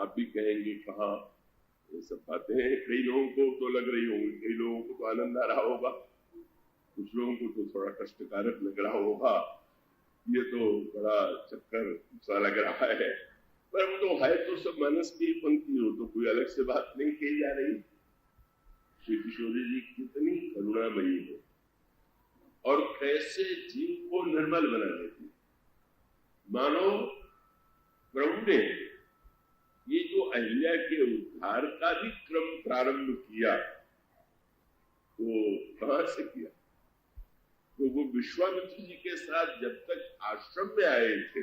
आप भी कहेंगे कहाँ ये सब बातें हैं। कई लोगों को तो लग रही होंगी, कई लोगों को तो आनंद आ रहा होगा, कुछ लोगों को तो थोड़ा कष्टकारक लग रहा होगा, ये तो बड़ा चक्कर सा लग रहा है। पर वो तो है तो सब मानस की पंक्ति हो, तो कोई अलग से बात नहीं कही जा रही। श्री किशोरी जी कितनी करुणामयी है और कैसे जीव को निर्मल बना देती। मानो प्रभु ने ये जो अहिल्या के उद्धार का भी क्रम प्रारंभ किया, वो कहां से किया? तो वो विश्वामित्र जी के साथ जब तक आश्रम में आए थे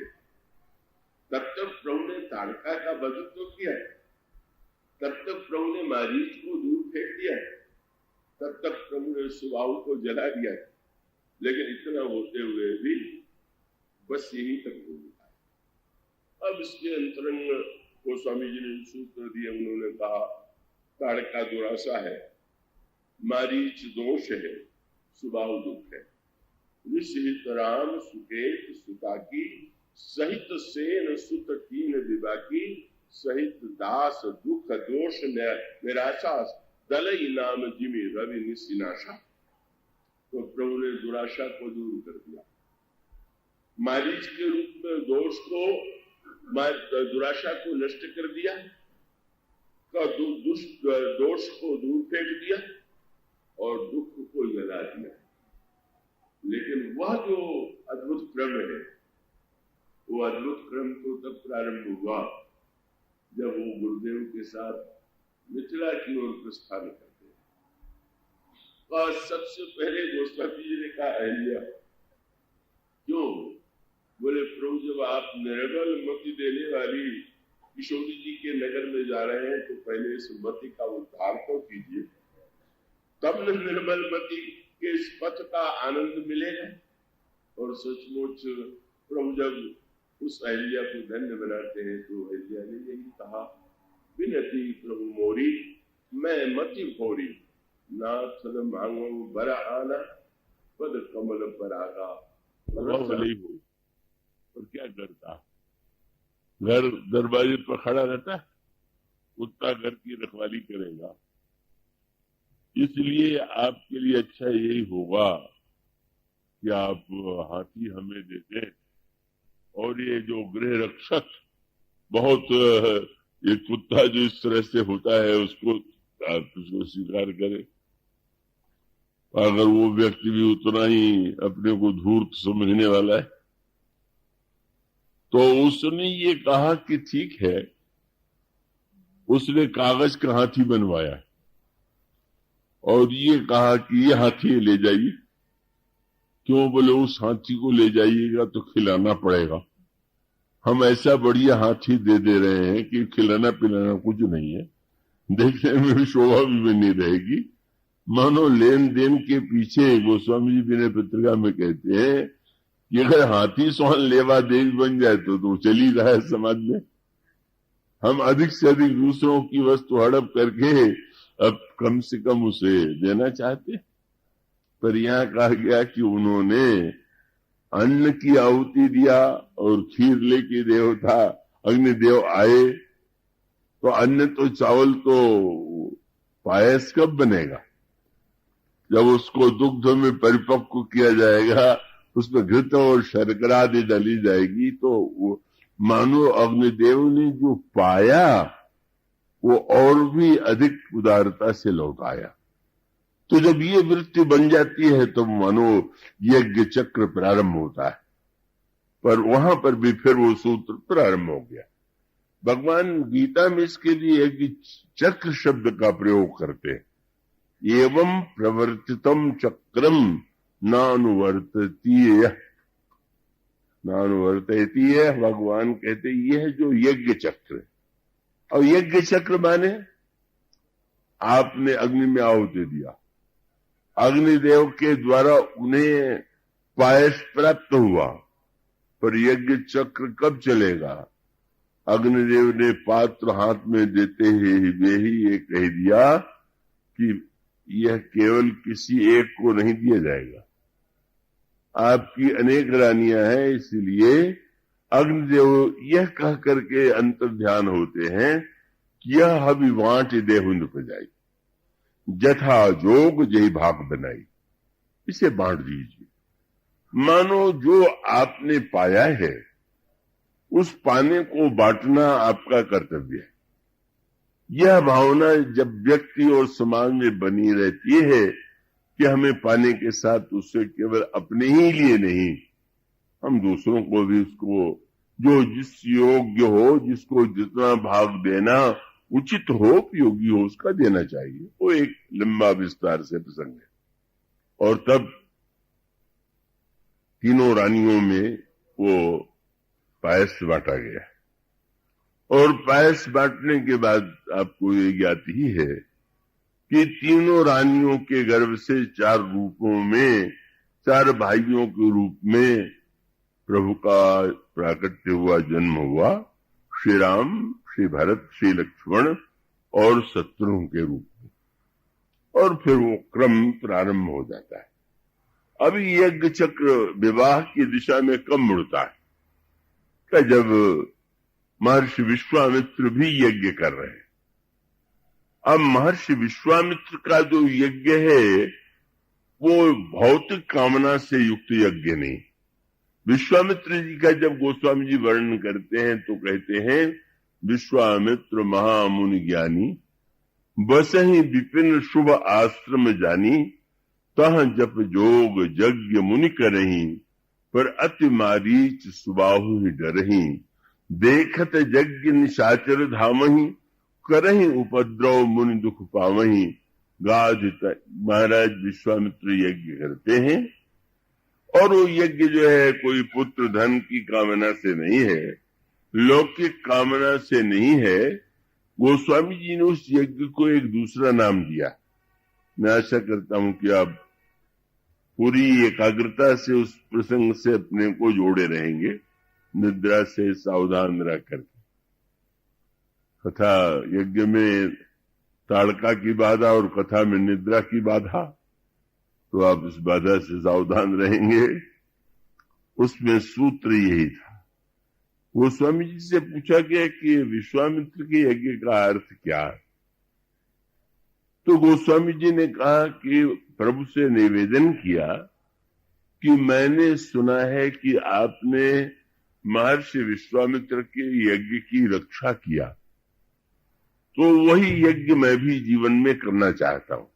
तब तक प्रभु ने ताड़का का वध तो किया, तब तक प्रभु ने मारीच को दूर फेंक दिया, तब तक प्रभु ने सुबाहु को जला दिया, लेकिन इतना होते हुए भी बस यही तक हो गया। अब इसके अंतरंग को स्वामी जी ने सूत्र दिए। उन्होंने कहा ताड़का दुरासा है, मारीच दोष है, सुबाहु दुख है। ऋषित राम सुकेत सुता की सहित सेन सुत कीन विवाकी सहित दास दुख दोष निराशा दलई नाम जिमी रवि निशिनाशा। तो प्रभु ने दुराशा को दूर कर दिया, मारीच के रूप में दोष को दुराशा को नष्ट कर दिया, दोष को दूर फेंक दिया और दुख को जला दिया। लेकिन वह जो अद्भुत क्रम है, वो अद्भुत क्रम तो तब प्रारंभ हुआ जब वो गुरुदेव के साथ मिथिला की ओर प्रस्थान करते हैं। और सबसे पहले गोस्वामी जी ने कहा अहिल्या क्यों? बोले प्रभु जब आप निर्बल मति देने वाली किशोरी जी के नगर में जा रहे हैं तो पहले इस मति का उद्धार तो कीजिए, तब न निर्बल मति के इस पथ का आनंद मिलेगा। और सचमुच प्रभु जब उस अहिल्या को धन्य बनाते हैं तो अहिल्या ने यही कहा, विनती प्रभु मोरी मैं मति भोरी, नाथ न मांगो बरा आना, पद कमल पर आगा। और क्या करता, घर दरवाजे पर खड़ा रहता, कुत्ता घर की रखवाली करेगा। इसलिए आपके लिए अच्छा यही होगा कि आप हाथी हमें दे दें और ये जो गृह रक्षक बहुत ये कुत्ता जो इस तरह से होता है उसको स्वीकार करे। अगर वो व्यक्ति भी उतना ही अपने को धूर्त समझने वाला है तो उसने ये कहा कि ठीक है, उसने कागज का हाथी बनवाया और ये कहा कि ये हाथी ले जाइए। क्यों? बोले उस हाथी को ले जाइएगा तो खिलाना पड़ेगा, हम ऐसा बढ़िया हाथी दे रहे हैं कि खिलाना पिलाना कुछ नहीं है, देखने में भी शोभा भी बनी रहेगी। मानो लेन देन के पीछे गोस्वामी जी विनय पत्रिका में कहते हैं कि अगर हाथी सोहन लेवा देवी बन जाए तो चल ही रहा है समाज में। हम अधिक से अधिक दूसरों की वस्तु हड़प करके अब कम से कम उसे देना चाहते, पर यहाँ कहा गया कि उन्होंने अन्न की आहुति दिया और खीर लेके देवता अग्निदेव आए, तो अन्न तो चावल तो पायस कब बनेगा? जब उसको दुग्ध में परिपक्व किया जाएगा, उसमें घृत और शर्करा आदि डाली जाएगी, तो मानो अग्निदेव ने जो पाया वो और भी अधिक उदारता से लौटाया। तो जब ये वृत्ति बन जाती है तो मानो यज्ञ चक्र प्रारंभ होता है। पर वहां पर भी फिर वो सूत्र प्रारंभ हो गया। भगवान गीता में इसके लिए यज्ञ चक्र शब्द का प्रयोग करते हैं। एवं प्रवर्तितम चक्रम नानुवर्तती भगवान कहते यह जो यज्ञ चक्र, और यज्ञ चक्र माने आपने अग्नि में आहुति दिया, अग्निदेव के द्वारा उन्हें पायस प्राप्त हुआ, पर यज्ञ चक्र कब चलेगा? अग्निदेव ने पात्र हाथ में देते हुए ही ये कह दिया कि यह केवल किसी एक को नहीं दिया जाएगा, आपकी अनेक रानियां हैं, इसलिए अग्निदेव यह कह करके अंतर ध्यान होते हैं कि यह हवि वांट देहु नुपजाई, जथा जोग जय भाग बनाई, इसे बांट दीजिए। मानो जो आपने पाया है उस पाने को बांटना आपका कर्तव्य है। यह भावना जब व्यक्ति और समाज में बनी रहती है कि हमें पाने के साथ उससे केवल अपने ही लिए नहीं, हम दूसरों को भी उसको जो जिस योग्य हो, जिसको जितना भाग देना उचित हो, उपयोगी हो, उसका देना चाहिए। वो एक लंबा विस्तार से प्रसंग है। और तब तीनों रानियों में वो पायस बांटा गया। और पायस बांटने के बाद आपको ये ज्ञात ही है कि तीनों रानियों के गर्भ से 4 रूपों में, 4 भाइयों के रूप में प्रभु का प्राकट्य हुआ, जन्म हुआ। श्री राम, श्री भरत, श्री लक्ष्मण और शत्रुघ्न के रूप में। और फिर वो क्रम प्रारंभ हो जाता है। अभी यज्ञ चक्र विवाह की दिशा में कब मुड़ता है? कि जब महर्षि विश्वामित्र भी यज्ञ कर रहे हैं। अब महर्षि विश्वामित्र का जो यज्ञ है वो भौतिक कामना से युक्त यज्ञ नहीं। विश्वामित्र जी का जब गोस्वामी जी वर्णन करते हैं तो कहते हैं, विश्वामित्र महामुनि ज्ञानी, बसहि विपिन शुभ आश्रम जानी, तह जप जोग यज्ञ मुनि करही, पर अति मारीच सुबाहु ही डरही, देखत यज्ञ निशाचर धामही, करही उपद्रव मुनि दुख पावही। गाधित महाराज विश्वामित्र यज्ञ करते हैं और वो यज्ञ जो है कोई पुत्र धन की कामना से नहीं है, लौकिक कामना से नहीं है। गोस्वामी जी ने उस यज्ञ को एक दूसरा नाम दिया। मैं आशा करता हूं कि आप पूरी एकाग्रता से उस प्रसंग से अपने को जोड़े रहेंगे, निद्रा से सावधान रह करके। कथा यज्ञ में ताड़का की बाधा और कथा में निद्रा की बाधा, तो आप इस बाधा से सावधान रहेंगे। उसमें सूत्र यही था। गोस्वामी जी से पूछा गया कि विश्वामित्र के यज्ञ का अर्थ क्या है? तो गोस्वामी जी ने कहा कि प्रभु से निवेदन किया कि मैंने सुना है कि आपने महर्षि विश्वामित्र के यज्ञ की रक्षा किया, तो वही यज्ञ मैं भी जीवन में करना चाहता हूं।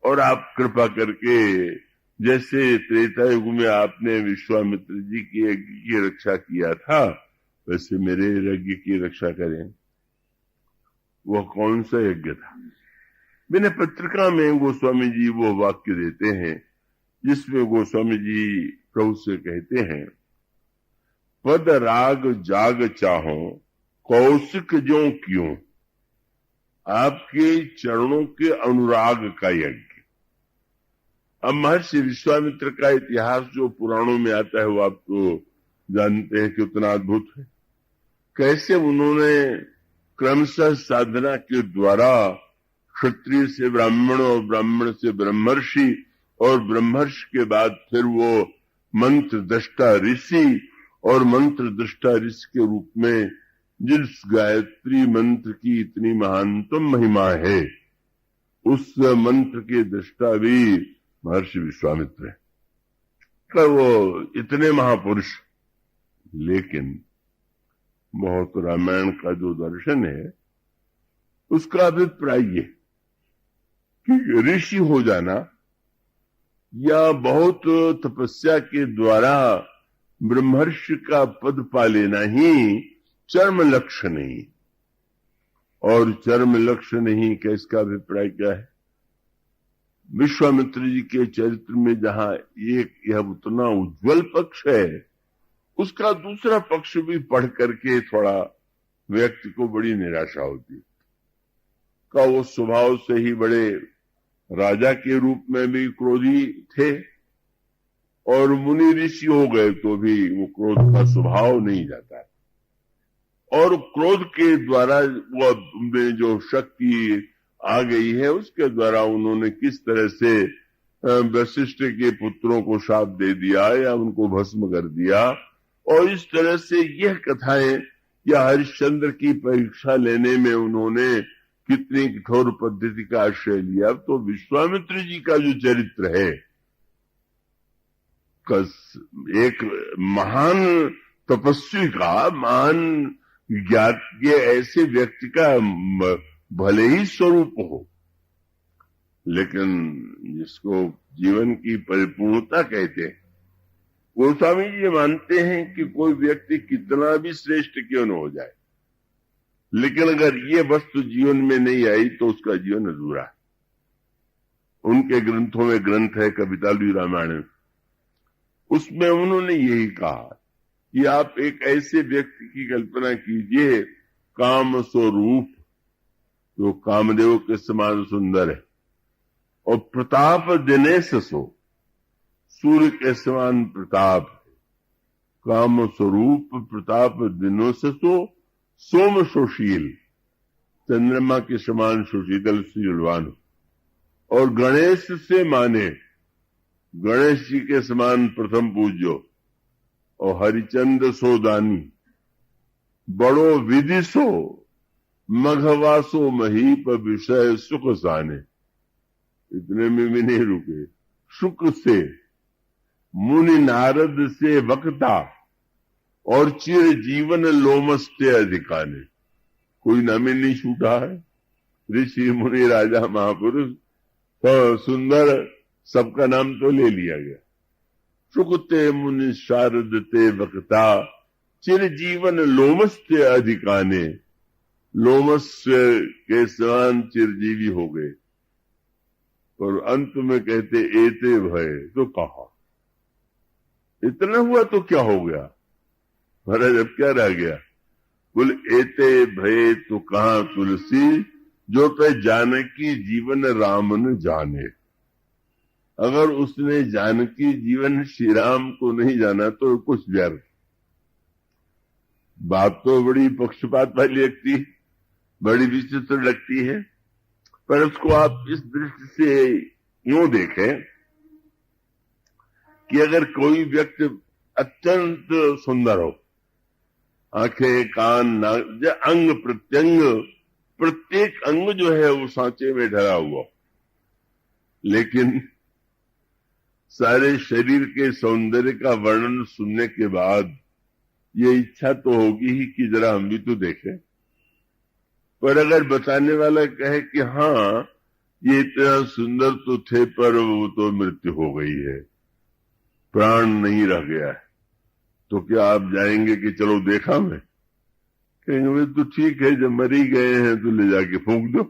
और आप कृपा करके जैसे त्रेता युग में आपने विश्वामित्र जी की यज्ञ की रक्षा किया था, वैसे मेरे यज्ञ की रक्षा करें। वह कौन सा यज्ञ था? मैंने पत्रिका में गोस्वामी जी वो वाक्य देते हैं जिसमें गोस्वामी जी प्रभु से कहते हैं, पद राग जाग चाहो कौशिक ज्यों क्यों, आपके चरणों के अनुराग का यज्ञ। अब महर्षि विश्वामित्र का इतिहास जो पुराणों में आता है वो आप तो जानते हैं कि उतना अद्भुत है। कैसे उन्होंने क्रमशः साधना के द्वारा क्षत्रिय से ब्राह्मण और ब्राह्मण से ब्रह्मर्षि और ब्रह्मर्षि के बाद फिर वो मंत्र दृष्टा ऋषि और मंत्र दृष्टा ऋषि के रूप में जिस गायत्री मंत्र की इतनी महानतम महिमा है, उस मंत्र के दृष्टा भी महर्षि विश्वामित्र है। का वो इतने महापुरुष, लेकिन बहुत रामायण का जो दर्शन है उसका अभिप्राय ये कि ऋषि हो जाना या बहुत तपस्या के द्वारा ब्रह्मर्षि का पद पा लेना ही चरम लक्ष्य नहीं। और चरम लक्ष्य नहीं का इसका अभिप्राय क्या है? विश्वामित्र जी के चरित्र में जहां एक यह उतना उज्जवल पक्ष है, उसका दूसरा पक्ष भी पढ़ करके थोड़ा व्यक्ति को बड़ी निराशा होती है। का वो स्वभाव से ही बड़े राजा के रूप में भी क्रोधी थे और मुनि ऋषि हो गए तो भी वो क्रोध का स्वभाव नहीं जाता है। और क्रोध के द्वारा वो में जो शक्ति आ गई है उसके द्वारा उन्होंने किस तरह से वशिष्ठ के पुत्रों को शाप दे दिया या उनको भस्म कर दिया, और इस तरह से यह कथाएं या हरिश्चंद्र की परीक्षा लेने में उन्होंने कितनी कठोर पद्धति का आश्रय लिया। तो विश्वामित्र जी का जो चरित्र है, एक महान तपस्वी का, महान ज्ञात के ऐसे व्यक्ति का भले ही स्वरूप हो, लेकिन जिसको जीवन की परिपूर्णता कहते हैं, गोस्वामी जी मानते हैं कि कोई व्यक्ति कितना भी श्रेष्ठ क्यों न हो जाए, लेकिन अगर ये वस्तु जीवन में नहीं आई तो उसका जीवन अधूरा है। उनके ग्रंथों में ग्रंथ है कवितालु रामायण, उसमें उन्होंने यही कहा कि आप एक ऐसे व्यक्ति की कल्पना कीजिए, काम स्वरूप, जो कामदेव के समान सुंदर है, और प्रताप दिनेश सो, सूर्य के समान प्रताप है। काम स्वरूप प्रताप दिनोस सो, सोम सुशील, चंद्रमा के समान सुशीतल सुशीलवान, और गणेश से माने, गणेश जी के समान प्रथम पूज्यो, और हरिचंद सो दानी, बड़ो विदिशो, मघवासो महीप विषय सुख साने। इतने में भी नहीं रुके, सुख से, मुनि नारद से वक्ता, और चिर जीवन लोमस्ते अधिकाने। कोई नाम ही नहीं छूटा है, ऋषि मुनि राजा महापुरुष तो सुंदर, सबका नाम तो ले लिया गया। सुखते मुनि शारद ते वक्ता, चिर जीवन लोमस्ते अधिकाने। लोमस के समान चिरजीवी हो गए, और अंत में कहते एते भय, तो कहा इतना हुआ तो क्या हो गया महाराज, अब क्या रह गया? बोले एते भय तो कहा तुलसी, जो पे जानकी जीवन राम न जाने। अगर उसने जानकी जीवन श्री राम को नहीं जाना तो कुछ व्यर्थ। बात तो बड़ी पक्षपात वाली लगती, बड़ी विचित्र लगती है, पर उसको आप इस दृष्टि से यूं देखें कि अगर कोई व्यक्ति अत्यंत सुंदर हो, आंखें, कान, नाक, अंग प्रत्यंग, प्रत्येक अंग जो है वो सांचे में ढला हुआ, लेकिन सारे शरीर के सौंदर्य का वर्णन सुनने के बाद ये इच्छा तो होगी ही कि जरा हम भी तो देखें। पर अगर बताने वाला कहे कि हाँ ये इतना सुंदर तो थे पर वो तो मृत्यु हो गई है, प्राण नहीं रह गया है, तो क्या आप जाएंगे कि चलो देखा मैं? कहेंगे वे तो ठीक है, जब मर ही गए हैं तो ले जाके फूंक दो।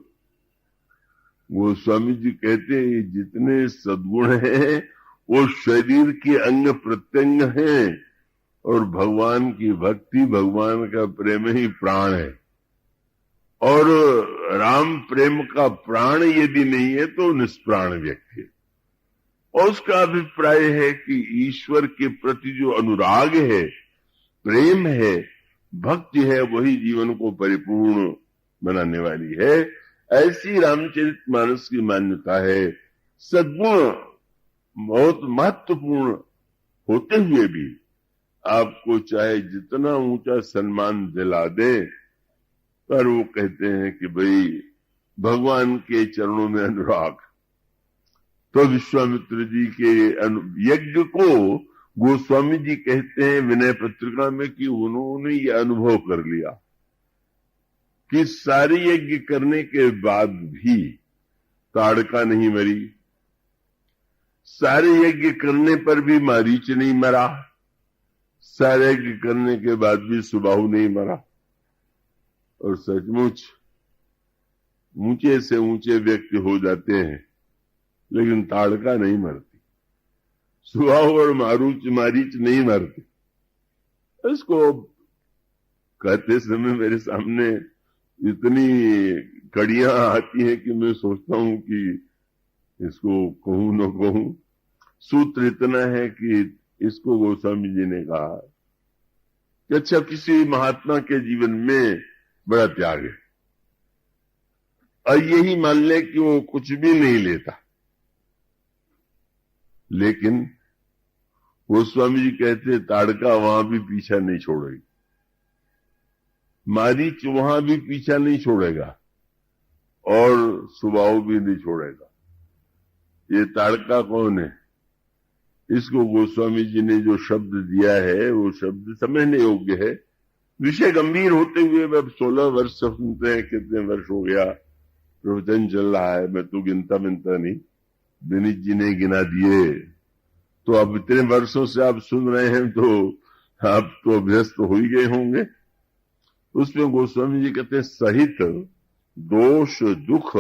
वो स्वामी जी कहते हैं जितने सद्गुण हैं वो शरीर के अंग प्रत्यंग हैं, और भगवान की भक्ति, भगवान का प्रेम ही प्राण है। और राम प्रेम का प्राण यदि नहीं है तो निष्प्राण व्यक्ति है। और उसका अभिप्राय है कि ईश्वर के प्रति जो अनुराग है, प्रेम है, भक्ति है, वही जीवन को परिपूर्ण बनाने वाली है। ऐसी रामचरितमानस की मान्यता है। सद्गुण बहुत महत्वपूर्ण होते हुए भी आपको चाहे जितना ऊंचा सम्मान दिला दे, पर वो कहते हैं कि भाई भगवान के चरणों में अनुराग। तो विश्वामित्र जी के यज्ञ को गोस्वामी जी कहते हैं विनय पत्रिका में कि उन्होंने ये अनुभव कर लिया कि सारे यज्ञ करने के बाद भी ताड़का नहीं मरी, सारे यज्ञ करने पर भी मारीच नहीं मरा, सारे यज्ञ करने के बाद भी सुबाहु नहीं मरा। और सचमुच ऊंचे से ऊंचे व्यक्ति हो जाते हैं, लेकिन ताड़का नहीं मरती, सुबाहु और मारीच नहीं मरती। इसको कहते समय मेरे सामने इतनी कड़ियां आती हैं कि मैं सोचता हूं कि इसको कहूं न कहूं। सूत्र इतना है कि इसको गोस्वामी जी ने कहा कि अच्छा, किसी महात्मा के जीवन में बड़ा त्याग है, और यही मान ले कि वो कुछ भी नहीं लेता, लेकिन गोस्वामी जी कहते ताड़का वहां भी पीछा नहीं छोड़ेगी, मारीच वहां भी पीछा नहीं छोड़ेगा और सुबाहु भी नहीं छोड़ेगा। ये ताड़का कौन है? इसको गोस्वामी जी ने जो शब्द दिया है वो शब्द समझने योग्य है। विषय गंभीर होते हुए अब 16 वर्ष सुनते हैं, कितने वर्ष हो गया प्रवचन चल रहा है, मैं तो गिनता मिनता नहीं, विनीत जी ने गिना दिए। तो अब इतने वर्षों से आप सुन रहे हैं तो आप तो अभ्यस्त हो ही गए होंगे। उसमें गोस्वामी जी कहते हैं सहित दोष दुख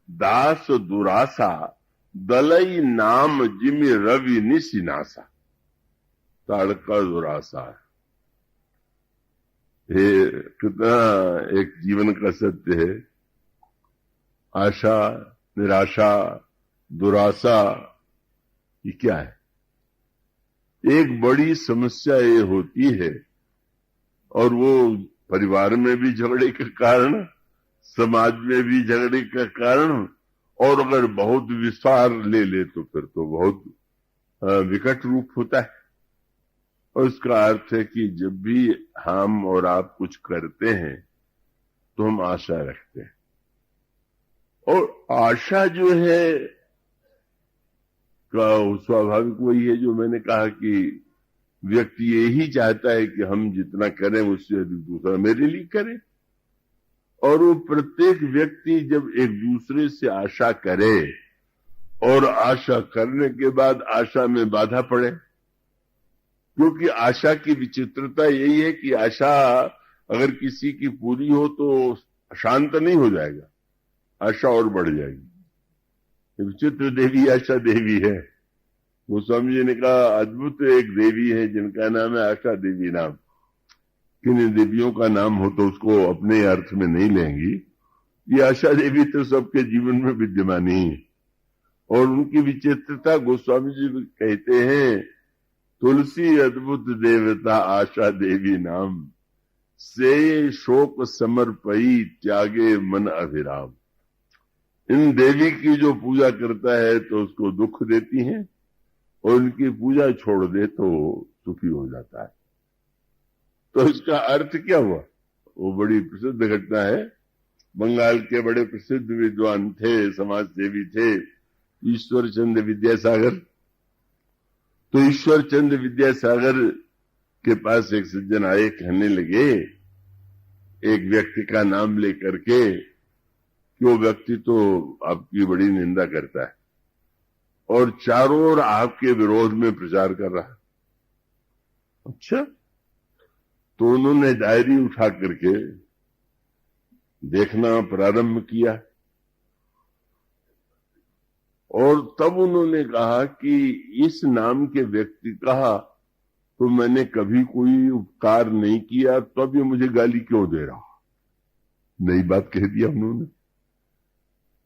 दास दुरासा दलई नाम जिमि रवि निशिनासा। ताड़का दुरासा है, ये कितना एक जीवन का सत्य है। आशा, निराशा, दुरासा, ये क्या है? एक बड़ी समस्या ये होती है और वो परिवार में भी झगड़े का कारण, समाज में भी झगड़े का कारण, और अगर बहुत विस्तार ले ले तो फिर तो बहुत विकट रूप होता है। और इसका अर्थ है कि जब भी हम और आप कुछ करते हैं तो हम आशा रखते हैं, और आशा जो है का स्वाभाविक वही है जो मैंने कहा कि व्यक्ति यही चाहता है कि हम जितना करें उससे अधिक दूसरा मेरे लिए करे। और वो प्रत्येक व्यक्ति जब एक दूसरे से आशा करे और आशा करने के बाद आशा में बाधा पड़े, क्योंकि आशा की विचित्रता यही है कि आशा अगर किसी की पूरी हो तो शांत नहीं हो जाएगा, आशा और बढ़ जाएगी। विचित्र देवी आशा देवी है। गोस्वामी जी ने कहा अद्भुत एक देवी है जिनका नाम है आशा देवी नाम। किन देवियों का नाम हो तो उसको अपने अर्थ में नहीं लेंगी। ये आशा देवी तो सबके जीवन में विद्यमान ही है, और उनकी विचित्रता गोस्वामी जी कहते हैं तुलसी अद्भुत देवता आशा देवी नाम से शोक समर्पई त्यागे मन अभिराम। इन देवी की जो पूजा करता है तो उसको दुख देती हैं, और उनकी पूजा छोड़ दे तो सुखी हो जाता है। तो इसका अर्थ क्या हुआ? वो बड़ी प्रसिद्ध घटना है। बंगाल के बड़े प्रसिद्ध विद्वान थे, समाज सेवी थे, ईश्वर चंद्र विद्यासागर। तो ईश्वर चंद्र विद्यासागर के पास एक सज्जन आए, कहने लगे एक व्यक्ति का नाम लेकर के कि वो व्यक्ति तो आपकी बड़ी निंदा करता है और चारों ओर आपके विरोध में प्रचार कर रहा है। अच्छा, तो उन्होंने डायरी उठा करके देखना प्रारंभ किया, और तब उन्होंने कहा कि इस नाम के व्यक्ति का तो मैंने कभी कोई उपकार नहीं किया, तो अब ये मुझे गाली क्यों दे रहा? नई बात कह दिया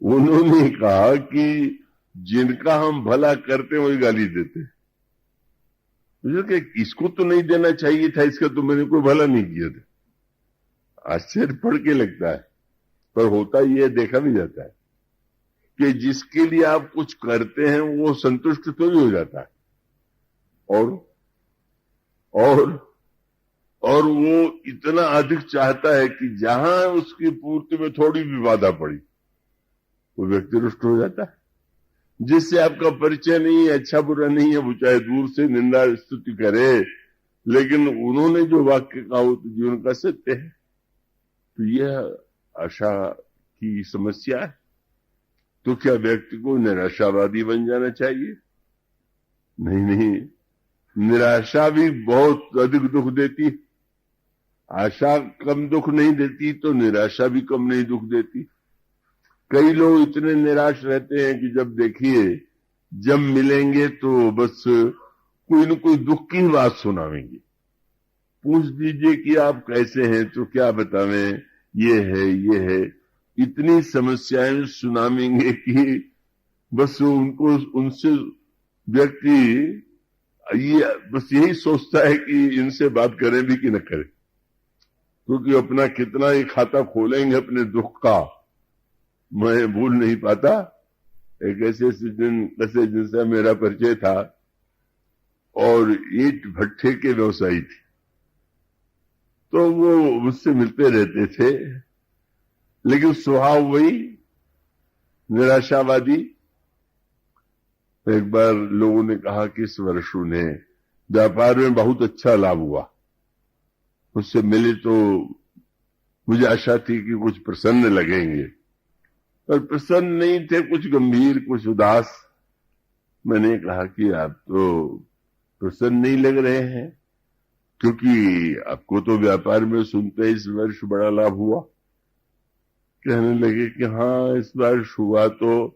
उन्होंने कहा कि जिनका हम भला करते हैं वही गाली देते हैं। मुझे कि इसको तो नहीं देना चाहिए था, इसका तो मैंने कोई भला नहीं किया था। आश्चर्य पड़ के लगता है, पर होता यह देखा भी जाता है कि जिसके लिए आप कुछ करते हैं वो संतुष्ट तो ही हो जाता है, और वो इतना अधिक चाहता है कि जहां उसकी पूर्ति में थोड़ी भी बाधा पड़ी वो व्यक्ति रुष्ट हो जाता है। जिससे आपका परिचय नहीं है, अच्छा बुरा नहीं है, वो चाहे दूर से निंदा स्तुति करे, लेकिन उन्होंने जो वाक्य कहा वो तो जीवन का सत्य है। तो यह आशा की समस्या है। तो क्या व्यक्ति को निराशावादी बन जाना चाहिए? नहीं, निराशा भी बहुत अधिक दुख देती। आशा कम दुख नहीं देती तो निराशा भी कम नहीं दुख देती। कई लोग इतने निराश रहते हैं कि जब देखिए जब मिलेंगे तो बस कोई न कोई दुख की बात सुनावेंगे। पूछ दीजिए कि आप कैसे हैं तो क्या बतावें, ये है, इतनी समस्याएं सुनावेंगे कि बस उनको उनसे व्यक्ति ये बस यही सोचता है कि इनसे बात करें भी कि न करें, क्योंकि अपना कितना ही खाता खोलेंगे अपने दुख का मैं भूल नहीं पाता। एक ऐसे जिनसे मेरा परिचय था, और ईंट भट्ठे के व्यवसायी थे, तो वो मुझसे मिलते रहते थे, लेकिन स्वभाव वही निराशावादी। एक बार लोगों ने कहा कि इस वर्ष उन्हें व्यापार में बहुत अच्छा लाभ हुआ, उससे मिले तो मुझे आशा थी कि कुछ प्रसन्न लगेंगे, पर प्रसन्न नहीं थे, कुछ गंभीर, कुछ उदास। मैंने कहा कि आप तो प्रसन्न नहीं लग रहे हैं, क्योंकि आपको तो व्यापार में सुनते इस वर्ष बड़ा लाभ हुआ। कहने लगे कि हाँ इस वर्ष हुआ तो,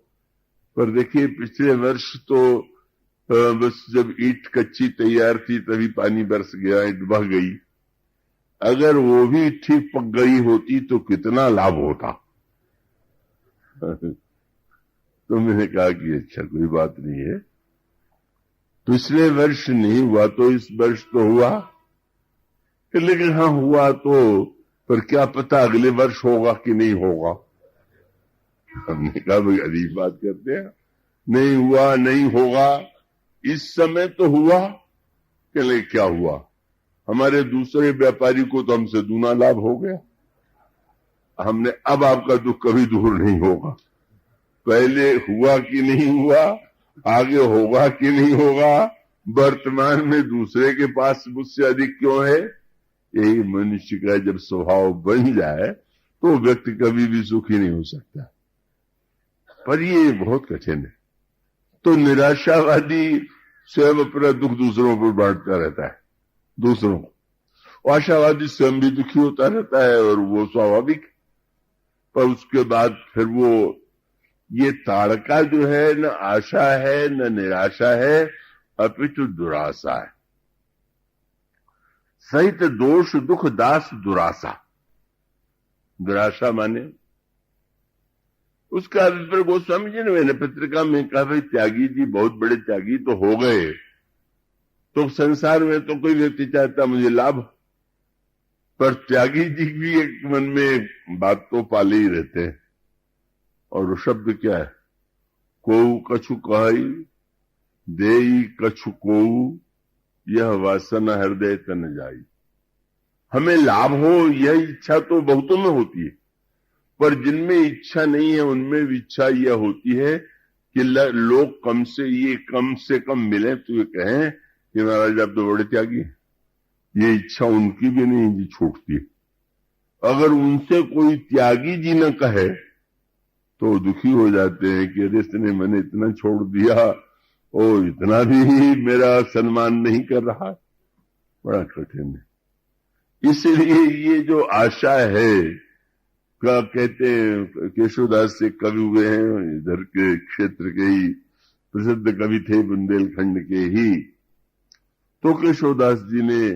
पर देखिए पिछले वर्ष तो बस जब ईंट कच्ची तैयार थी तभी पानी बरस गया, ईंट बह गई। अगर वो भी ठीक पक गई होती तो कितना लाभ होता। तो मैंने कहा कि अच्छा कोई बात नहीं है, पिछले वर्ष नहीं हुआ तो इस वर्ष तो हुआ। लेकिन हाँ हुआ तो, पर क्या पता अगले वर्ष होगा कि नहीं होगा। हमने कहा भाई अजीब बात करते हैं, नहीं हुआ नहीं होगा, इस समय तो हुआ। कहले क्या हुआ? हमारे दूसरे व्यापारी को तो हमसे दूना लाभ हो गया। हमने अब आपका दुख कभी दूर नहीं होगा, पहले हुआ कि नहीं हुआ, आगे होगा कि नहीं होगा, वर्तमान में दूसरे के पास मुझसे अधिक क्यों है। यही मनुष्य का जब स्वभाव बन जाए तो व्यक्ति कभी भी सुखी नहीं हो सकता, पर ये बहुत कठिन है। तो निराशावादी स्वयं अपना दुख दूसरों पर बांटता रहता है, दूसरों को। आशावादी स्वयं भी दुखी होता रहता है, और वो स्वाभाविक। पर उसके बाद फिर वो ये ताड़का जो है न आशा है न निराशा है, अपितु दुराशा है। सहित दोष दुख दास दुराशा। दुराशा माने उसका अभिप्राय गोस्वामी जी ने मैंने पत्रिका में कहा भाई त्यागी जी बहुत बड़े त्यागी तो हो गए, तो संसार में तो कोई व्यक्ति चाहता मुझे लाभ, पर त्यागी जी भी एक मन में बात तो पाले ही रहते हैं। और वो शब्द क्या है? कोऊ कछु कही देई कछु कोऊ, यह वासना हृदय तन जाई। हमें लाभ हो यह इच्छा तो बहुतों में होती है, पर जिनमें इच्छा नहीं है उनमें भी इच्छा यह होती है कि लोग कम से कम मिले तो ये कहें कि महाराज आप तो बड़े त्यागी हैं। ये इच्छा उनकी भी नहीं जी छूटती। अगर उनसे कोई त्यागी जी न कहे तो दुखी हो जाते हैं कि अरे इसने मैंने इतना छोड़ दिया, ओ इतना भी मेरा सम्मान नहीं कर रहा। बड़ा कठिन है। इसलिए ये जो आशा है, क्या कहते हैं, केशवदास से कवि हुए हैं, इधर के क्षेत्र के ही प्रसिद्ध कवि थे, बुंदेलखंड के ही। तो केशवदास जी ने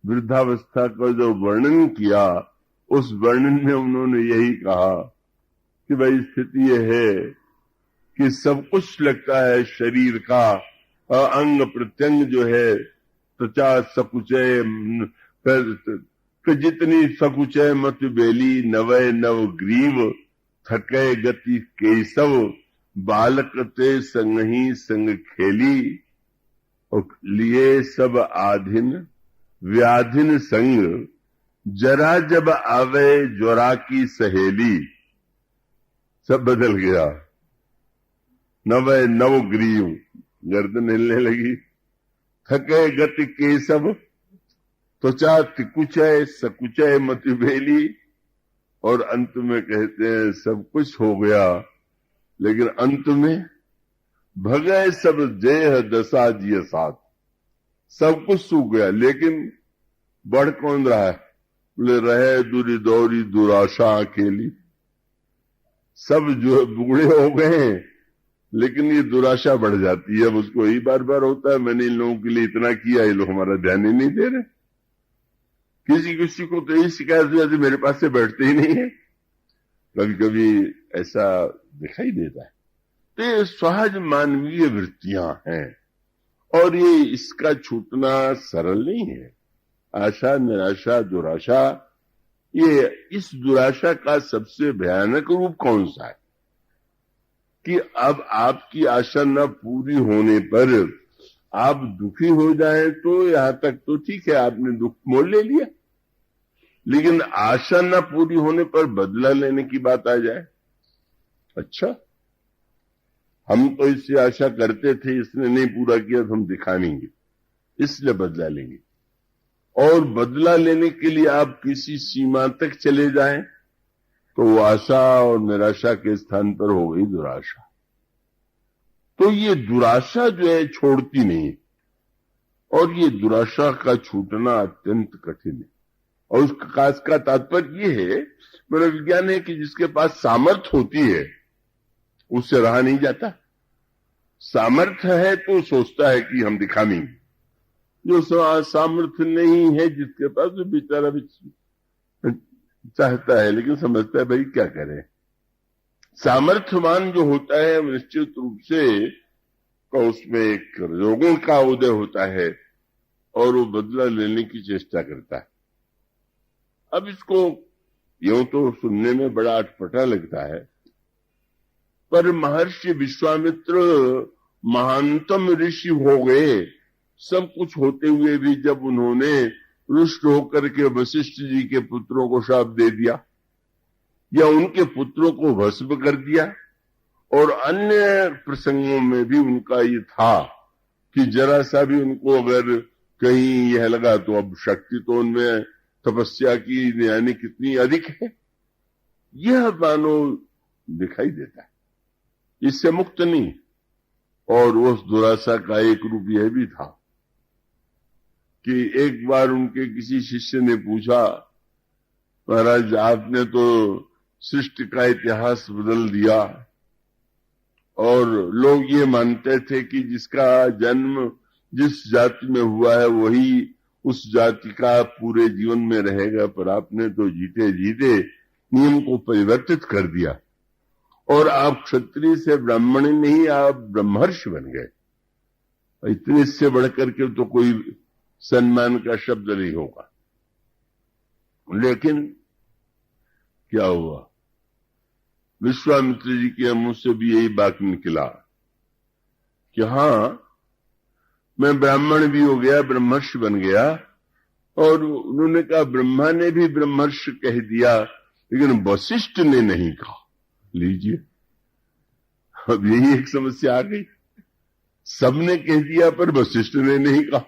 वृद्धावस्था का जो वर्णन किया, उस वर्णन में उन्होंने यही कहा कि भाई स्थिति यह है कि सब कुछ लगता है शरीर का, अंग प्रत्यंग जो है, त्वचा सकुचय, जितनी सकुचय मत बेली, नवय नव ग्रीव, थके गति केशव, बालक ते संग ही संग खेली, और लिए सब आधीन व्याधिन संग, जरा जब आवे ज्वरा की सहेली। सब बदल गया। नवय नव ग्रीव, गर्दन हिलने लगी। थके गति केशव, त्वचा तिकुचय सकुचय मति बेली, और अंत में कहते हैं सब कुछ हो गया, लेकिन अंत में भगय सब जेह दशा जिय साथ। सब कुछ सूख गया, लेकिन बढ़ कौन रहा है? बोले रहे दूरी दौरी दुराशा अकेली। सब जो बूढ़े हो गए हैं, लेकिन ये दुराशा बढ़ जाती है। अब उसको ही बार बार होता है मैंने इन लोगों के लिए इतना किया, ये लोग हमारा ध्यान ही नहीं दे रहे। किसी को तो यही शिकायत हो जाती, मेरे पास से बैठते ही नहीं है। कभी कभी ऐसा दिखाई देता है। तो ये सहज मानवीय वृत्तियां हैं, और ये इसका छूटना सरल नहीं है। आशा निराशा दुराशा, ये इस दुराशा का सबसे भयानक रूप कौन सा है कि अब आपकी आशा न पूरी होने पर आप दुखी हो जाएं तो यहां तक तो ठीक है, आपने दुख मोल ले लिया, लेकिन आशा न पूरी होने पर बदला लेने की बात आ जाए, अच्छा हम तो इससे आशा करते थे, इसने नहीं पूरा किया तो हम दिखाएंगे, इसलिए बदला लेंगे। और बदला लेने के लिए आप किसी सीमा तक चले जाएं तो वो आशा और निराशा के स्थान पर हो गई दुराशा। तो ये दुराशा जो है छोड़ती नहीं, और ये दुराशा का छूटना अत्यंत कठिन है। और उसका तात्पर्य ये है, मेरा विज्ञान है कि जिसके पास सामर्थ्य होती है उससे रहा नहीं जाता। सामर्थ्य है तो सोचता है कि हम दिखाएंगे, जो सामर्थ्य नहीं है जिसके पास, वो बेचारा भी चाहता है लेकिन समझता है भाई क्या करें। सामर्थ्यवान जो होता है निश्चित रूप से तो उसमें एक रोगों का उदय होता है और वो बदला लेने की चेष्टा करता है। अब इसको यूं तो सुनने में बड़ा अटपटा लगता है, पर महर्षि विश्वामित्र महानतम ऋषि हो गए, सब कुछ होते हुए भी जब उन्होंने रुष्ट होकर के वशिष्ठ जी के पुत्रों को शाप दे दिया या उनके पुत्रों को भस्म कर दिया, और अन्य प्रसंगों में भी उनका ये था कि जरा सा भी उनको अगर कहीं यह लगा तो अब शक्ति तो उनमें तपस्या की यानी कितनी अधिक है, यह मानो दिखाई देता है, इससे मुक्त नहीं। और उस दुराशा का एक रूप यह भी था कि एक बार उनके किसी शिष्य ने पूछा, महाराज आपने तो सृष्टि का इतिहास बदल दिया, और लोग ये मानते थे कि जिसका जन्म जिस जाति में हुआ है वही उस जाति का पूरे जीवन में रहेगा, पर आपने तो जीते जीते नियम को परिवर्तित कर दिया और आप क्षत्रिय से ब्राह्मण नहीं, आप ब्रह्मर्षि बन गए। इतने से बढ़कर के तो कोई सम्मान का शब्द नहीं होगा। लेकिन क्या हुआ, विश्वामित्र जी के मुंह से भी यही बात निकला कि हां मैं ब्राह्मण भी हो गया, ब्रह्मर्षि बन गया। और उन्होंने कहा ब्रह्मा ने भी ब्रह्मर्षि कह दिया लेकिन वशिष्ठ ने नहीं कहा। लीजिए, अब यही एक समस्या आ गई, सबने कह दिया पर वशिष्ठ ने नहीं कहा।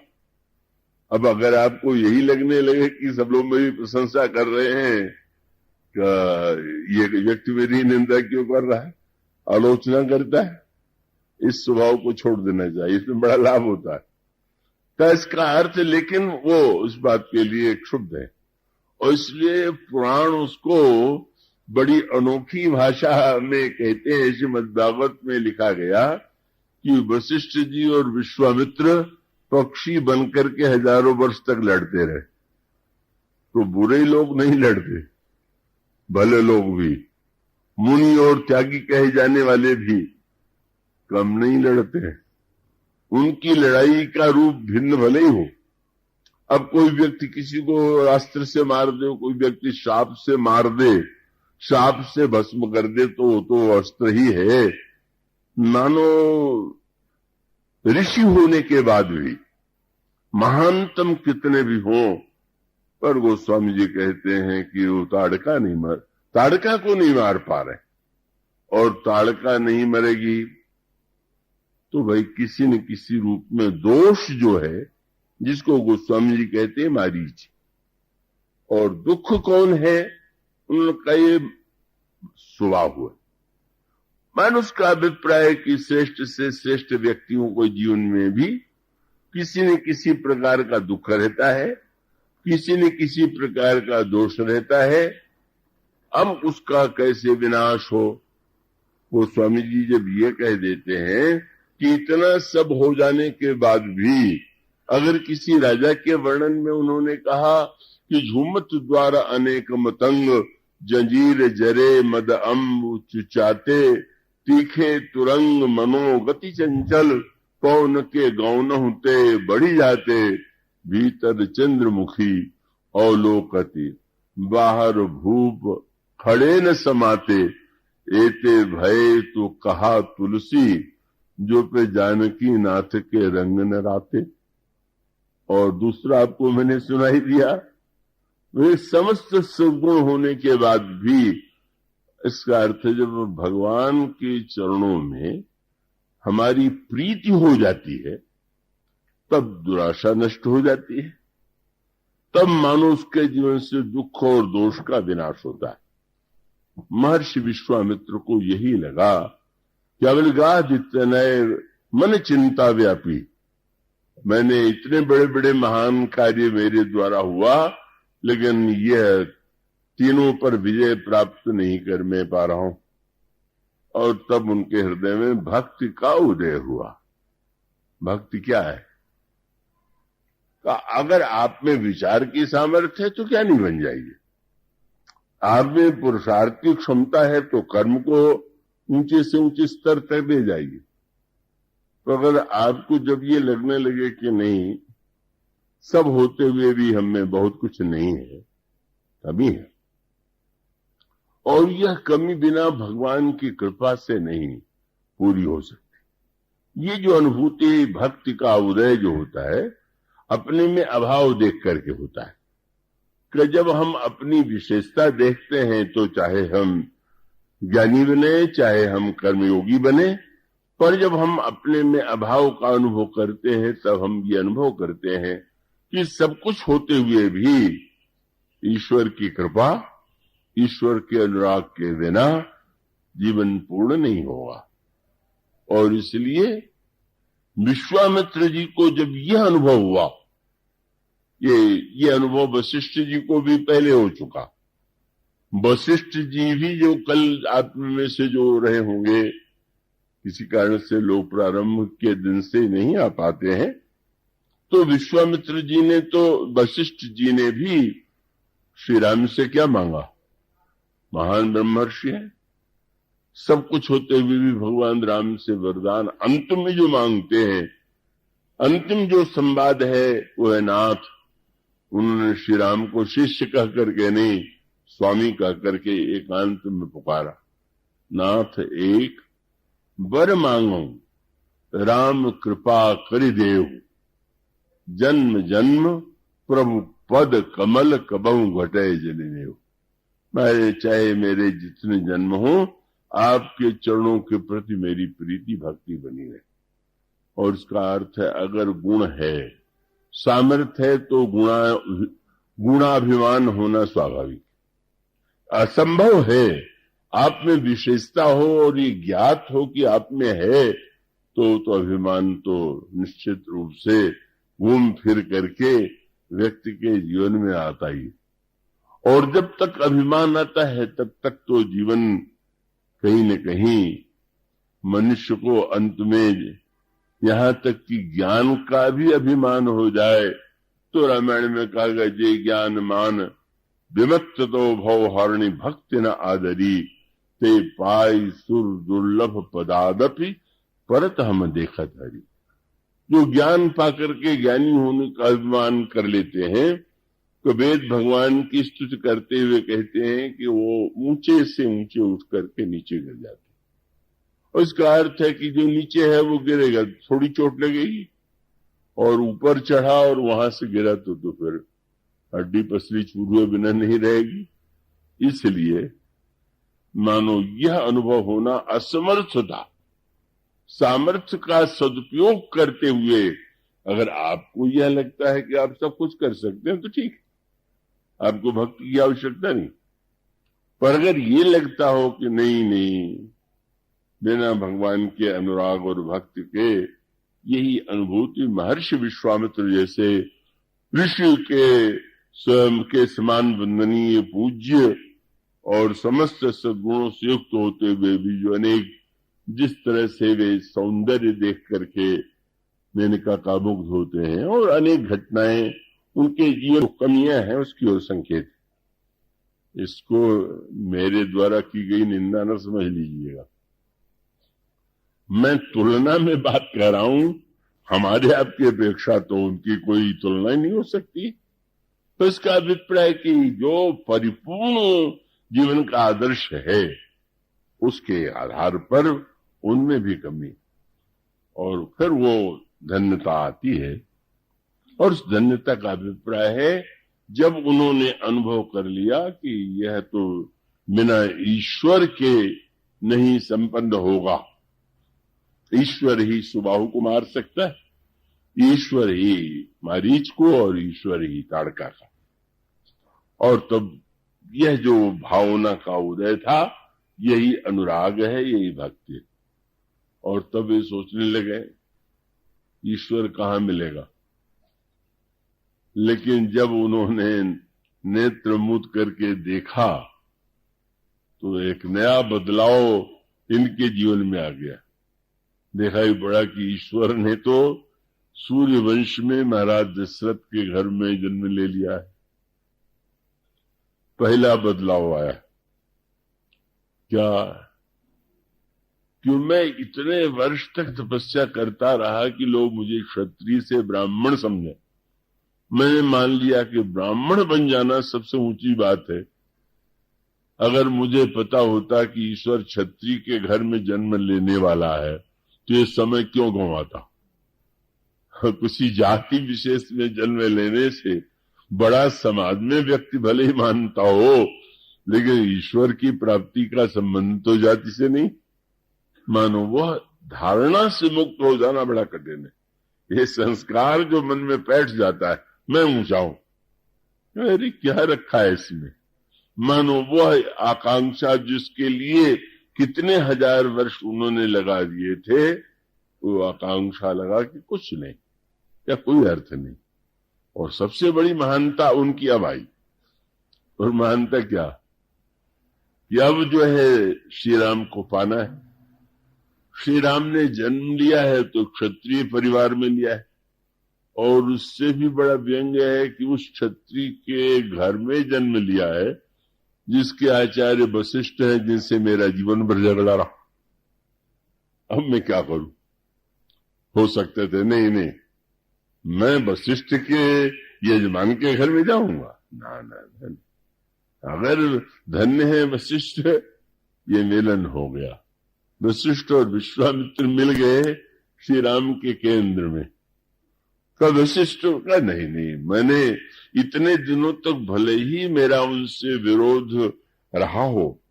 अब अगर आपको यही लगने लगे कि सब लोग मेरी प्रशंसा कर रहे हैं, ये व्यक्ति मेरी निंदा क्यों कर रहा है, आलोचना करता है, इस स्वभाव को छोड़ देना चाहिए, इसमें बड़ा लाभ होता है। तो इसका अर्थ लेकिन वो उस बात के लिए क्षुब्ध है, और इसलिए पुराण उसको बड़ी अनोखी भाषा में कहते हैं। श्रीमद्भागवत में लिखा गया कि वशिष्ठ जी और विश्वामित्र पक्षी बनकर के हजारों वर्ष तक लड़ते रहे। तो बुरे लोग नहीं लड़ते, भले लोग भी, मुनि और त्यागी कहे जाने वाले भी कम नहीं लड़ते। उनकी लड़ाई का रूप भिन्न भले ही हो। अब कोई व्यक्ति किसी को अस्त्र से मार दे, कोई व्यक्ति शाप से मार दे, शाप से भस्म कर दे, तो वो तो अस्त्र ही है। मानो ऋषि होने के बाद भी महानतम कितने भी हों, पर गोस्वामी जी कहते हैं कि वो ताड़का को नहीं मार पा रहे, और ताड़का नहीं मरेगी तो भाई किसी न किसी रूप में दोष जो है, जिसको गोस्वामी जी कहते हैं मारीच। और दुख कौन है, उनका ये स्वभाव हुआ। मानुष का अभिप्राय कि श्रेष्ठ से श्रेष्ठ व्यक्तियों को जीवन में भी किसी न किसी प्रकार का दुख रहता है, किसी न किसी प्रकार का दोष रहता है। अब उसका कैसे विनाश हो, वो स्वामी जी जब ये कह देते हैं कि इतना सब हो जाने के बाद भी अगर किसी राजा के वर्णन में उन्होंने कहा कि झूमत द्वारा अनेक मतंग जंजीर जरे मद अम्ब चुचाते तीखे तुरंग मनो गति चंचल पौन के गौन होते बढ़ी जाते भीतर चंद्रमुखी अवलोकति बाहर भूप खड़े न समाते एते भय तो कहा तुलसी जो पे जानकी नाथ के रंग न राते। और दूसरा आपको मैंने सुनाई दिया, वे समस्त सद्गुण होने के बाद भी, इसका अर्थ है जब भगवान के चरणों में हमारी प्रीति हो जाती है तब दुराशा नष्ट हो जाती है, तब मानो उसके जीवन से दुख और दोष का विनाश होता है। महर्षि विश्वामित्र को यही लगा कि अवलगादित्यनय मन चिंता व्यापी, मैंने इतने बड़े बड़े महान कार्य मेरे द्वारा हुआ, लेकिन यह तीनों पर विजय प्राप्त नहीं कर मैं पा रहा हूं। और तब उनके हृदय में भक्ति का उदय हुआ। भक्ति क्या है? अगर आप में विचार की सामर्थ्य है तो क्या नहीं बन जाएगी। आप में पुरुषार्थ की क्षमता है तो कर्म को ऊंचे से ऊंचे स्तर तक ले जाएगी। तो अगर आपको जब ये लगने लगे कि नहीं, सब होते हुए भी हम में बहुत कुछ नहीं है, कमी है, और यह कमी बिना भगवान की कृपा से नहीं पूरी हो सकती। ये जो अनुभूति भक्ति का उदय जो होता है, अपने में अभाव देख करके होता है। कि जब हम अपनी विशेषता देखते हैं तो चाहे हम ज्ञानी बने, चाहे हम कर्मयोगी बने, पर जब हम अपने में अभाव का अनुभव करते हैं तब हम ये अनुभव करते हैं कि सब कुछ होते हुए भी ईश्वर की कृपा, ईश्वर के अनुराग के बिना जीवन पूर्ण नहीं होगा। और इसलिए विश्वामित्र जी को जब यह अनुभव हुआ, ये अनुभव वशिष्ठ जी को भी पहले हो चुका। वशिष्ठ जी भी जो कल आत्म में से जो रहे होंगे, किसी कारण से लोग प्रारंभ के दिन से नहीं आ पाते हैं, तो विश्वामित्र जी ने तो वशिष्ठ जी ने भी श्री राम से क्या मांगा? महान ब्रह्मर्षि है, सब कुछ होते हुए भी भगवान राम से वरदान अंतिम में जो मांगते हैं, अंतिम जो संवाद है वो है नाथ। उन्होंने श्री राम को शिष्य कह करके नहीं, स्वामी कह करके एकांत में पुकारा, नाथ एक वर मांगो राम कृपा करि देव, जन्म जन्म प्रभु पद कमल कबहु घटे जनिनेव। मैं चाहे मेरे जितने जन्म हो, आपके चरणों के प्रति मेरी प्रीति भक्ति बनी रहे। और इसका अर्थ है, अगर गुण है, सामर्थ्य है, तो गुणाभिमान होना स्वाभाविक। असंभव है आप में विशेषता हो और ये ज्ञात हो कि आप में है, तो अभिमान तो निश्चित रूप से घूम फिर करके व्यक्ति के जीवन में आता ही। और जब तक अभिमान आता है तब तक तो जीवन कहीं न कहीं मनुष्य को अंत में यहां तक कि ज्ञान का भी अभिमान हो जाए तो रामायण में कहा गया, जे ज्ञान मान विमत्त तो भव हरणी भक्ति न आदरी, ते पाई सुर दुर्लभ पदादपि परत हम देखत हरी। जो ज्ञान पाकर के ज्ञानी होने का अभिमान कर लेते हैं, तो वेद भगवान की स्तुति करते हुए कहते हैं कि वो ऊंचे से ऊंचे उठ करके नीचे गिर जाते। और इसका अर्थ है कि जो नीचे है वो गिरेगा, थोड़ी चोट लगेगी, और ऊपर चढ़ा और वहां से गिरा तो फिर हड्डी पसली चूरे बिना नहीं रहेगी। इसलिए मानो यह अनुभव होना असमर्थता, सामर्थ्य का सदुपयोग करते हुए अगर आपको यह लगता है कि आप सब कुछ कर सकते हैं तो ठीक, आपको भक्ति की आवश्यकता नहीं। पर अगर ये लगता हो कि नहीं, बिना भगवान के अनुराग और भक्ति के यही अनुभूति महर्षि विश्वामित्र जैसे ऋषि के स्वयं के समान वंदनीय पूज्य और समस्त सद्गुणों से युक्त होते हुए भी जो अनेक जिस तरह से वे सौंदर्य देख करके मेनका कामुग्ध होते हैं, और अनेक घटनाएं उनके जीवन कमियां हैं उसकी ओर संकेत। इसको मेरे द्वारा की गई निंदा न समझ लीजिएगा, मैं तुलना में बात कर रहा हूं। हमारे आपकी अपेक्षा तो उनकी कोई तुलना नहीं हो सकती। तो इसका अभिप्राय कि जो परिपूर्ण जीवन का आदर्श है उसके आधार पर उनमें भी कमी। और फिर वो धन्यता आती है। और उस धन्यता का अभिप्राय है जब उन्होंने अनुभव कर लिया कि यह तो बिना ईश्वर के नहीं संपन्न होगा, ईश्वर ही सुबाहु को मार सकता है, ईश्वर ही मारीच को और ईश्वर ही ताड़का का। और तब यह जो भावना का उदय था, यही अनुराग है, यही भक्ति है। और तब ये सोचने लगे ईश्वर कहाँ मिलेगा। लेकिन जब उन्होंने नेत्र मूंद करके देखा तो एक नया बदलाव इनके जीवन में आ गया। देखा ही पड़ा कि ईश्वर ने तो सूर्य वंश में महाराज दशरथ के घर में जन्म ले लिया है। पहला बदलाव आया क्या, क्यों मैं इतने वर्ष तक तपस्या करता रहा कि लोग मुझे क्षत्रिय से ब्राह्मण समझे। मैंने मान लिया कि ब्राह्मण बन जाना सबसे ऊंची बात है। अगर मुझे पता होता कि ईश्वर क्षत्रिय के घर में जन्म लेने वाला है तो ये समय क्यों गंवाता। किसी जाति विशेष में जन्म लेने से बड़ा समाज में व्यक्ति भले ही मानता हो, लेकिन ईश्वर की प्राप्ति का संबंध तो जाति से नहीं। मानो वह धारणा से मुक्त हो जाना बड़ा कठिन है। ये संस्कार जो मन में बैठ जाता है, मैं ऊंचा हूं, अरे क्या रखा है इसमें। मानो वह आकांक्षा जिसके लिए कितने हजार वर्ष उन्होंने लगा दिए थे, वो आकांक्षा लगा कि कुछ नहीं, या कोई अर्थ नहीं। और सबसे बड़ी महानता उनकी अब आई। और महानता क्या कि अब जो है श्री राम को पाना है। श्री राम ने जन्म लिया है तो क्षत्रिय परिवार में लिया है, और उससे भी बड़ा व्यंग्य है कि उस क्षत्रिय के घर में जन्म लिया है जिसके आचार्य वशिष्ठ हैं, जिनसे मेरा जीवन भर झगड़ा रहा। अब मैं क्या करूं। हो सकते थे नहीं मैं वशिष्ठ के यजमान के घर में जाऊंगा, ना। अगर धन्य है वशिष्ठ, ये मिलन हो गया। वशिष्ठ और विश्वामित्र मिल गए श्री राम के केंद्र में। वशिष्ठ का नहीं, मैंने इतने दिनों तक भले ही मेरा उनसे विरोध रहा हो,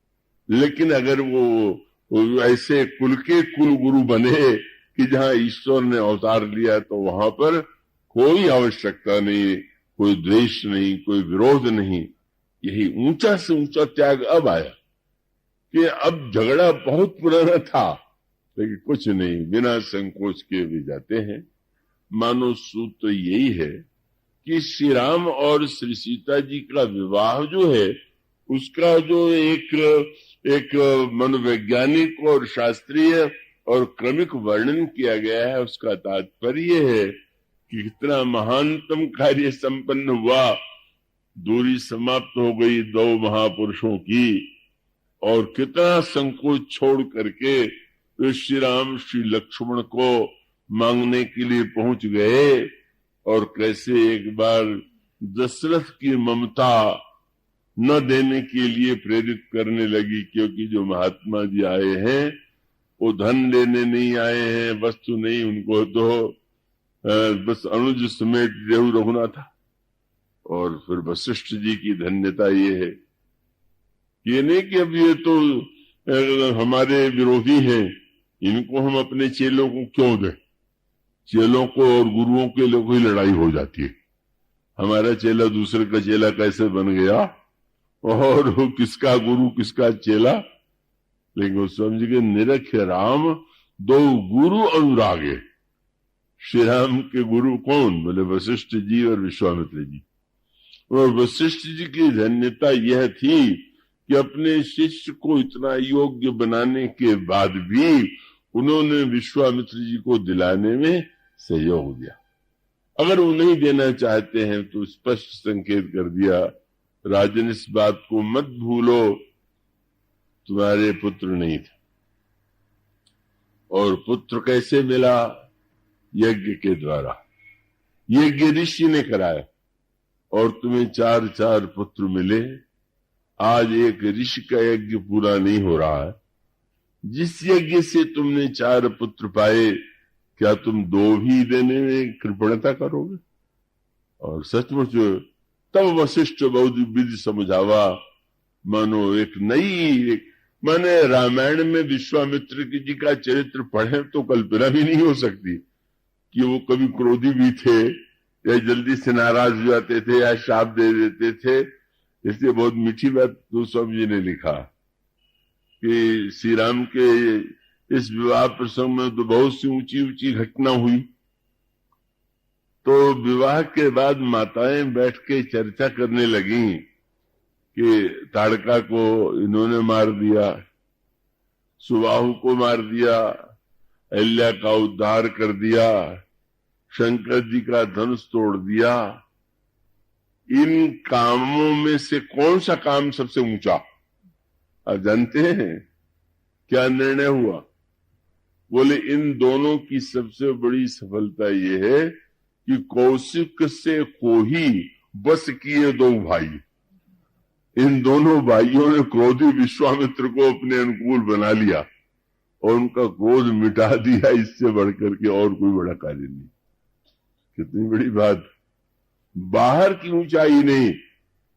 लेकिन अगर वो ऐसे कुल के कुल गुरु बने कि जहां ईश्वर ने अवतार लिया तो वहां पर कोई आवश्यकता नहीं, कोई द्वेष नहीं, कोई विरोध नहीं। यही ऊंचा से ऊंचा त्याग अब आया कि अब झगड़ा बहुत पुराना था, लेकिन कुछ नहीं, बिना संकोच के भी जाते हैं। मानो सूत्र तो यही है कि श्री राम और श्री सीता जी का विवाह जो है, उसका जो एक मनोवैज्ञानिक और शास्त्रीय और क्रमिक वर्णन किया गया है, उसका तात्पर्य है कि कितना महानतम कार्य संपन्न हुआ। दूरी समाप्त हो गई दो महापुरुषों की, और कितना संकोच छोड़ करके श्री राम श्री लक्ष्मण को मांगने के लिए पहुंच गए। और कैसे एक बार दशरथ की ममता न देने के लिए प्रेरित करने लगी, क्योंकि जो महात्मा जी आए हैं वो धन लेने नहीं आए हैं, वस्तु नहीं, उनको तो बस अनुज समेत देहु रघुना था। और फिर वशिष्ठ जी की धन्यता ये है, ये नहीं कि अब ये तो हमारे विरोधी हैं, इनको हम अपने चेलों को क्यों दें। चेलों को और गुरुओं के लोगों की लड़ाई हो जाती है। हमारा चेला दूसरे का चेला कैसे बन गया, और किसका गुरु किसका चेला। लेकिन वो समझ गए निरख राम दो गुरु अनुरागे। श्री राम के गुरु कौन, बोले वशिष्ठ जी और विश्वामित्र जी। और वशिष्ठ जी की धन्यता यह थी कि अपने शिष्य को इतना योग्य बनाने के बाद भी उन्होंने विश्वामित्र जी को दिलाने में सहयोग दिया। अगर वो नहीं देना चाहते हैं तो स्पष्ट संकेत कर दिया, राजन इस बात को मत भूलो, तुम्हारे पुत्र नहीं थे। और पुत्र कैसे मिला, यज्ञ के द्वारा। यज्ञ ऋषि ने कराया और तुम्हें 4 पुत्र मिले। आज एक ऋषि का यज्ञ पूरा नहीं हो रहा है। जिस यज्ञ से तुमने 4 पुत्र पाए, क्या तुम दो भी देने में कृपणता करोगे? और सचमुच तब वशिष्ठ बहुत विधि समझावा, मानो एक नई माने रामायण में विश्वामित्र जी का चरित्र पढ़े तो कल्पना भी नहीं हो सकती कि वो कभी क्रोधी भी थे या जल्दी से नाराज हो जाते थे या शाप दे देते थे। इसलिए बहुत मीठी बात गोस्वामी जी ने लिखा कि श्री राम के इस विवाह प्रसंग में तो बहुत सी ऊंची ऊंची घटना हुई। तो विवाह के बाद माताएं बैठ के चर्चा करने लगी कि ताड़का को इन्होंने मार दिया, सुबाहु को मार दिया, अहिल्या का उद्धार कर दिया, शंकर जी का धनुष तोड़ दिया। इन कामों में से कौन सा काम सबसे ऊंचा? आप जानते हैं क्या निर्णय हुआ? बोले इन दोनों की सबसे बड़ी सफलता यह है कि कौशिक से को ही बस किए दो भाई। इन दोनों भाइयों ने क्रोधी विश्वामित्र को अपने अनुकूल बना लिया और उनका क्रोध मिटा दिया। इससे बढ़कर के और कोई बड़ा कार्य नहीं। कितनी बड़ी बात! बाहर की ऊंचाई नहीं,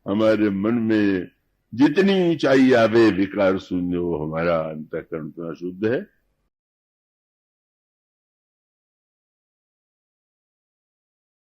हमारे मन में जितनी ऊंचाई आवे विकार शून्य, वो हमारा अंतःकरण इतना शुद्ध है